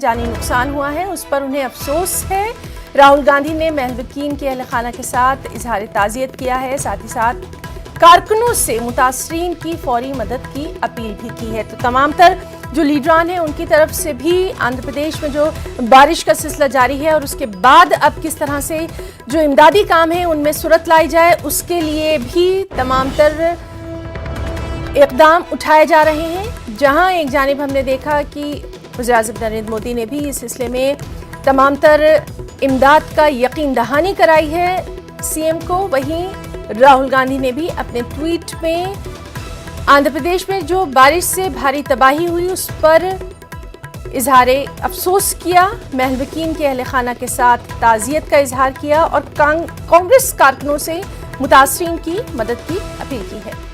जानी नुकसान हुआ है उस पर उन्हें अफसोस है। राहुल गांधी ने महलवकीन के अहल खाना के साथ इजहार ताज़ियत किया है, साथ ही साथ कारकुनों से मुतासरीन की फौरी मदद की अपील भी की है। तो तमाम तर जो लीडरान हैं उनकी तरफ से भी आंध्र प्रदेश में जो बारिश का सिलसिला जारी है और उसके बाद अब किस तरह से जो इमदादी काम है उनमें सूरत लाई जाए, उसके लिए भी तमाम तर इक़दाम उठाए जा रहे हैं। जहां एक जानिब हमने देखा कि वज़ीर-ए-आज़म नरेंद्र मोदी ने भी इस सिलसिले में तमाम तर इमदाद का यकीन दहानी कराई है सीएम को, वहीं राहुल गांधी ने भी अपने ट्वीट में आंध्र प्रदेश में जो बारिश से भारी तबाही हुई उस पर इजहार अफसोस किया, महलवकीन के अहल खाना के साथ ताज़ियत का इजहार किया और कांग्रेस कारकुनों से मुतासरीन की मदद की अपील की है।